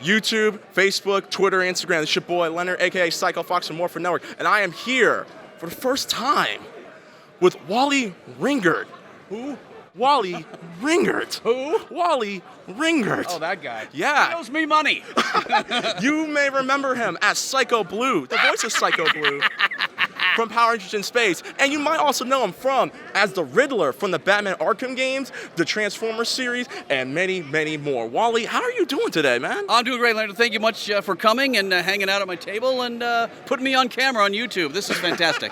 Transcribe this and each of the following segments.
YouTube, Facebook, Twitter, Instagram. It's your boy Leonard, aka Psycho Fox from Morphin Network, and I am here for the first time with Wally Wingert. Who? Wally Wingert. Who? Wally Wingert. Oh, that guy. Yeah. He owes me money. You may remember him as Psycho Blue, the voice of Psycho Blue from Power Rangers in Space. And you might also know him as the Riddler from the Batman Arkham games, the Transformers series, and many, many more. Wally, how are you doing today, man? I'm doing great, Leonard. Thank you much for coming and hanging out at my table and putting me on camera on YouTube. This is fantastic.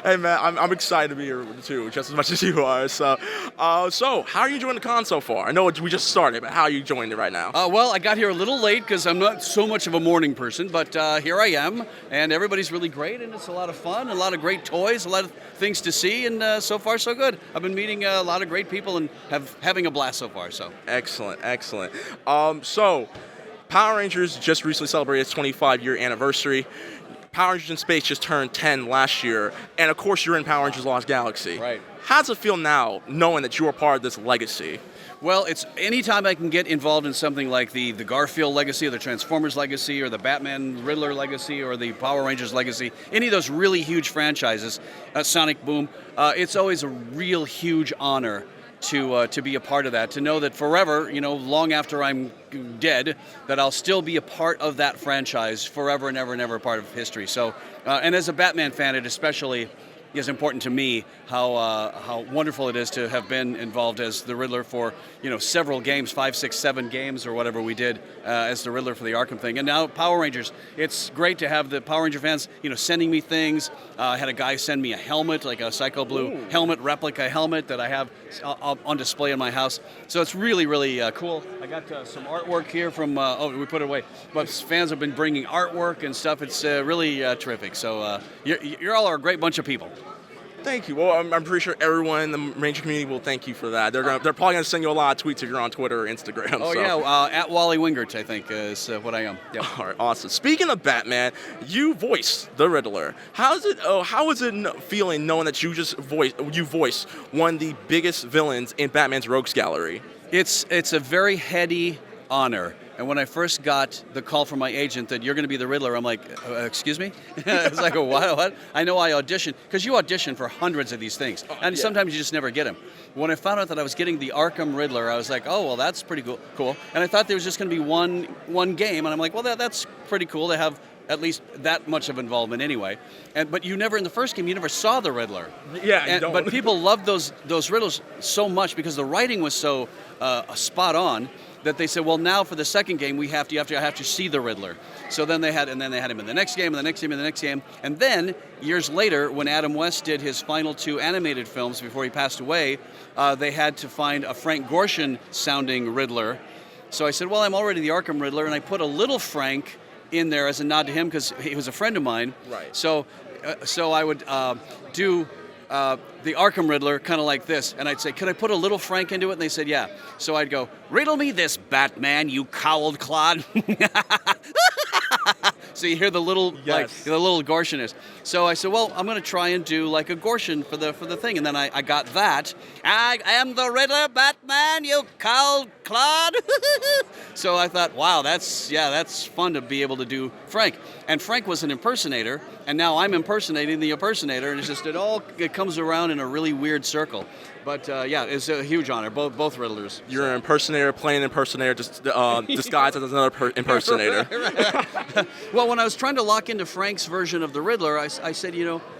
Hey, man, I'm excited to be here, too, just as much as you are. So how are you enjoying the con so far? I know we just started, but how are you enjoying it right now? Well, I got here a little late because I'm not so much of a morning person, but here I am, and everybody's really great, and it's a lot of fun, a lot of great toys, a lot of things to see, and so far so good. I've been meeting a lot of great people and having a blast so far. So excellent. Power Rangers just recently celebrated its 25-year anniversary. Power Rangers in Space just turned 10 last year, and of course you're in Power Rangers Lost Galaxy. Right. How does it feel now, knowing that you are part of this legacy? Well, it's anytime I can get involved in something like the Garfield legacy, or the Transformers legacy, or the Batman Riddler legacy, or the Power Rangers legacy, any of those really huge franchises, Sonic Boom, it's always a real huge honor to be a part of that, to know that forever, long after I'm dead, that I'll still be a part of that franchise forever and ever and ever, a part of history. So, and as a Batman fan, it especially is important to me how wonderful it is to have been involved as the Riddler for several games, 5, 6, 7 games or whatever we did as the Riddler for the Arkham thing, and now Power Rangers. It's great to have the Power Ranger fans sending me things. I had a guy send me a helmet, like a Psycho Blue helmet, replica helmet that I have on display in my house. So it's really, really cool. I got some artwork here from we put it away, but fans have been bringing artwork and stuff. It's really terrific. So you're all a great bunch of people. Thank you. Well, I'm pretty sure everyone in the Ranger community will thank you for that. They're probably going to send you a lot of tweets if you're on Twitter or Instagram. Oh, so. Yeah, at Wally Wingert, I think, is what I am. Yep. All right, awesome. Speaking of Batman, you voice the Riddler. How is it feeling knowing that you voice one of the biggest villains in Batman's Rogues Gallery? It's a very heady honor. And when I first got the call from my agent that you're going to be the Riddler, I'm like, excuse me? It's like, what? I know I auditioned, because you audition for hundreds of these things, and sometimes you just never get them. When I found out that I was getting the Arkham Riddler, I was like, oh, well, that's pretty cool. And I thought there was just going to be one game, and I'm like, well, that's pretty cool to have at least that much of involvement anyway. But you never, in the first game, you never saw the Riddler. Yeah, but people loved those riddles so much because the writing was so spot on, that they said, well, now for the second game, you have to see the Riddler. So then they had him in the next game, and the next game, and the next game. And then, years later, when Adam West did his final 2 animated films before he passed away, they had to find a Frank Gorshin-sounding Riddler. So I said, well, I'm already the Arkham Riddler, and I put a little Frank in there as a nod to him because he was a friend of mine. Right. So I would do the Arkham Riddler kind of like this, and I'd say, could I put a little Frank into it? And they said, yeah. So I'd go, riddle me this, Batman, you cowled clod. So you hear the little, yes. the little Gorshin. So I said, well, I'm going to try and do like a Gorshin for the thing. And then I got that. I am the Riddler, Batman, you cowled clod. So I thought, wow, that's fun to be able to do Frank. And Frank was an impersonator, and now I'm impersonating the impersonator, and it comes around in a really weird circle. But it's a huge honor, both Riddlers. You're an impersonator playing an impersonator, just disguised as another impersonator. Right. Well, when I was trying to lock into Frank's version of the Riddler, I said,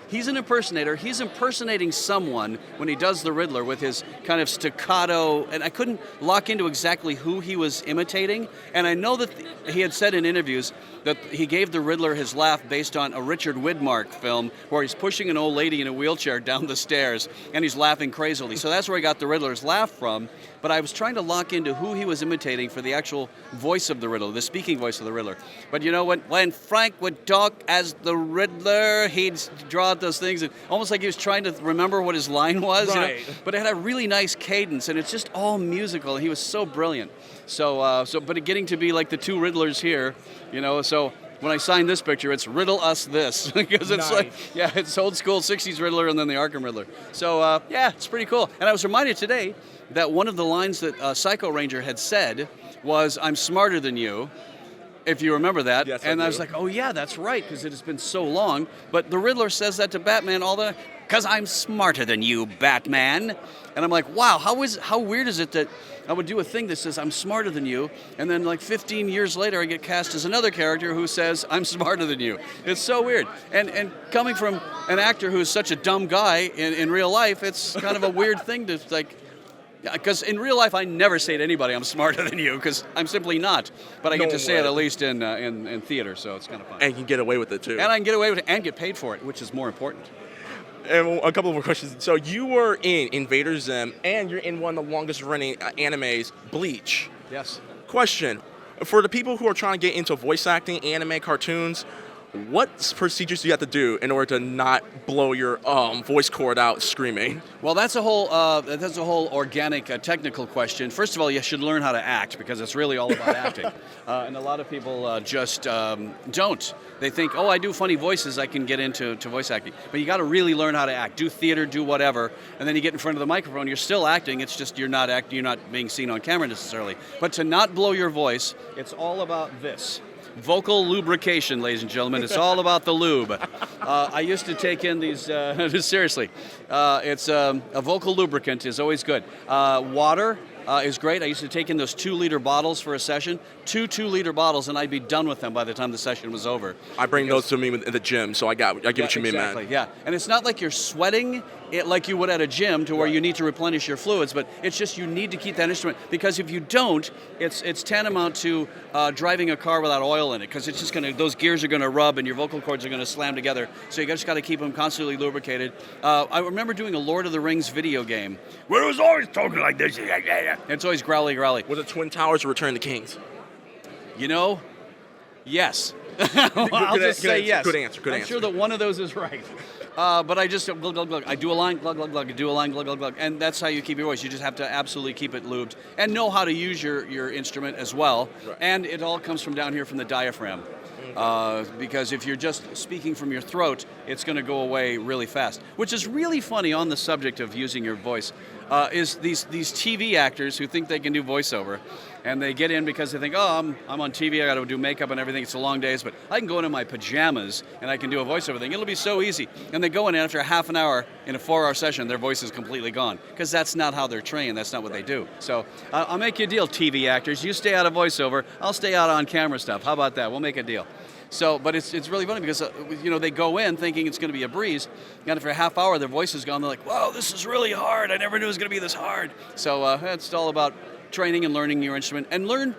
he's an impersonator. He's impersonating someone when he does the Riddler with his kind of staccato, and I couldn't lock into exactly who he was imitating. And I know that he had said in interviews that he gave the Riddler his laugh based on a Richard Widmark film where he's pushing an old lady in a wheelchair down the stairs, and he's laughing crazily. So that's where he got the Riddler's laugh from. But I was trying to lock into who he was imitating for the actual voice of the Riddler, the speaking voice of the Riddler. But when Frank would talk as the Riddler, he'd draw out those things, and almost like he was trying to remember what his line was. Right. But it had a really nice cadence, and it's just all musical, and he was so brilliant. But getting to be like the 2 Riddlers here, so when I signed this picture, it's riddle us this, because it's nice. it's old school 60s Riddler and then the Arkham Riddler. So it's pretty cool. And I was reminded today that one of the lines that Psycho Ranger had said was, I'm smarter than you. If you remember that. Yes, and I I was do. like, oh yeah, that's right, because it has been so long. But the Riddler says that to Batman all the, because I'm smarter than you, Batman. And I'm like, wow, how weird is it that I would do a thing that says I'm smarter than you, and then like 15 years later I get cast as another character who says I'm smarter than you. It's so weird. And coming from an actor who's such a dumb guy in real life, it's kind of a weird thing to like. Because in real life, I never say to anybody, I'm smarter than you, because I'm simply not. But I get to say it at least in theater, so it's kind of fun. And you can get away with it, too. And I can get away with it and get paid for it, which is more important. And a couple more questions. So you were in Invader Zim, and you're in one of the longest-running animes, Bleach. Yes. Question. For the people who are trying to get into voice acting, anime, cartoons, what procedures do you have to do in order to not blow your voice cord out screaming? Well, that's a whole organic technical question. First of all, you should learn how to act, because it's really all about acting. And a lot of people just don't. They think, oh, I do funny voices, I can get into voice acting. But you got to really learn how to act. Do theater, do whatever, and then you get in front of the microphone. You're still acting. It's just you're not acting. You're not being seen on camera necessarily. But to not blow your voice, it's all about this. Vocal lubrication, ladies and gentlemen. It's all about the lube. I used to take in these, seriously. It's a vocal lubricant is always good. Water is great. I used to take in those 2-liter bottles for a session. 2-liter bottles, and I'd be done with them by the time the session was over. I bring those to me in the gym, so I get what you mean, exactly, man. Yeah, and it's not like you're sweating it like you would at a gym to where you need to replenish your fluids, but it's just you need to keep that instrument, because if you don't, it's tantamount to driving a car without oil in it, because it's just those gears are gonna rub and your vocal cords are gonna slam together. So you just got to keep them constantly lubricated. I remember doing a Lord of the Rings video game where it was always talking like this. It's always growly. Was it Twin Towers or Return of the Kings? You know, yes. I'll just say yes. Good answer. I'm sure that one of those is right. But I just glug, glug, glug. I do a line, glug, glug, glug. I do a line, glug, glug, glug. And that's how you keep your voice. You just have to absolutely keep it lubed and know how to use your instrument as well. Right. And it all comes from down here from the diaphragm. Because if you're just speaking from your throat, it's going to go away really fast. Which is really funny on the subject of using your voice, is these TV actors who think they can do voiceover. And they get in because they think, oh, I'm on TV, I got to do makeup and everything, it's a long days, but I can go into my pajamas and I can do a voiceover thing. It'll be so easy. And they go in, and after a half an hour in a 4-hour session, their voice is completely gone, because that's not how they're trained, that's not what they do. So I'll make you a deal, TV actors. You stay out of voiceover, I'll stay out on camera stuff. How about that? We'll make a deal. So, but it's really funny because, they go in thinking it's going to be a breeze, and after a half hour, their voice is gone. They're like, wow, this is really hard. I never knew it was going to be this hard. So it's all about training and learning your instrument, and learn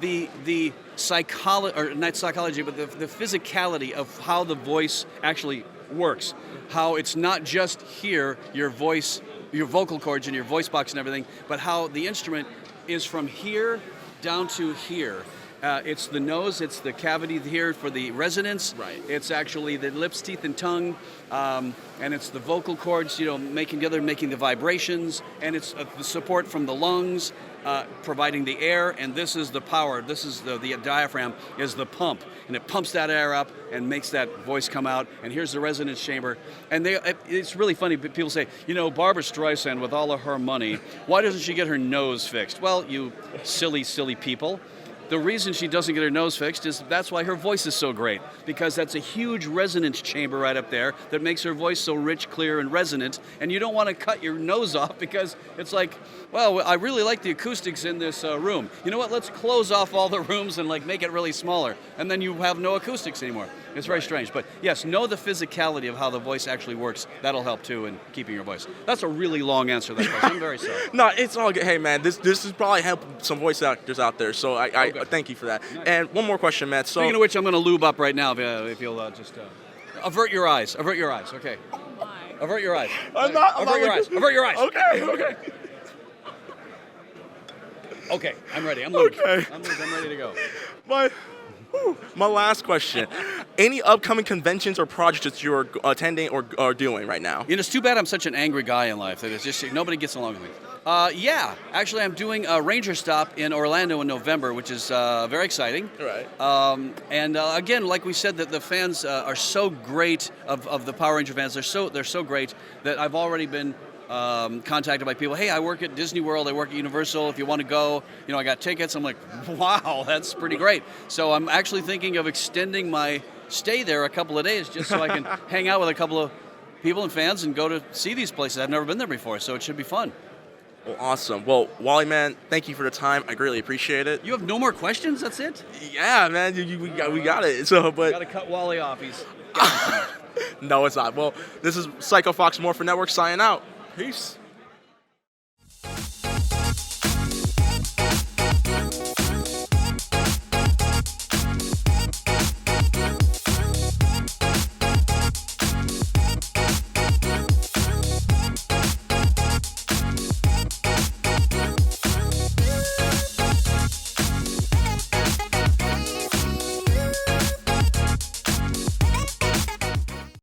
the psychology, or not psychology, but the physicality of how the voice actually works. How it's not just here, your voice, your vocal cords and your voice box and everything, but how the instrument is from here down to here. It's the nose, it's the cavity here for the resonance. Right. It's actually the lips, teeth, and tongue, and it's the vocal cords, making the vibrations, and it's the support from the lungs, providing the air, and this is the power. This is the diaphragm is the pump, and it pumps that air up and makes that voice come out. And here's the resonance chamber. And it's really funny. People say, Barbra Streisand, with all of her money, why doesn't she get her nose fixed? Well, you silly, silly people. The reason she doesn't get her nose fixed is that's why her voice is so great, because that's a huge resonance chamber right up there that makes her voice so rich, clear, and resonant, and you don't want to cut your nose off because it's like, well, I really like the acoustics in this room. You know what, let's close off all the rooms and make it really smaller, and then you have no acoustics anymore. It's very strange, but yes, know the physicality of how the voice actually works. That'll help too in keeping your voice. That's a really long answer to that question. I'm very sorry. No, it's all good. Hey, man, this is probably helped some voice actors out there, so I thank you for that. Nice. And one more question, Matt. So, speaking of which, I'm going to lube up right now if you'll just avert your eyes. Avert your eyes. Okay. Oh my. Avert your eyes. Avert your eyes. Avert your eyes. Okay. Okay, I'm ready. I'm lubed. Okay. I'm ready to go. My last question. Any upcoming conventions or projects that you're attending or are doing right now? It's too bad I'm such an angry guy in life that it's just nobody gets along with me. Yeah, actually I'm doing a Ranger Stop in Orlando in November, which is very exciting. Right. And again, like we said, that the fans are so great of the Power Ranger fans. They're so great that I've already been contacted by people. Hey, I work at Disney World. I work at Universal. If you want to go, I got tickets. I'm like, wow, that's pretty great. So I'm actually thinking of extending my stay there a couple of days just so I can hang out with a couple of people and fans and go to see these places. I've never been there before, so it should be fun. Well, awesome. Well, Wally, man, thank you for the time. I greatly appreciate it. You have no more questions? That's it? Yeah, man, we got it. So, but Got to cut Wally off. He's no, it's not. Well, this is Psycho Fox Morphin Network signing out. Peace.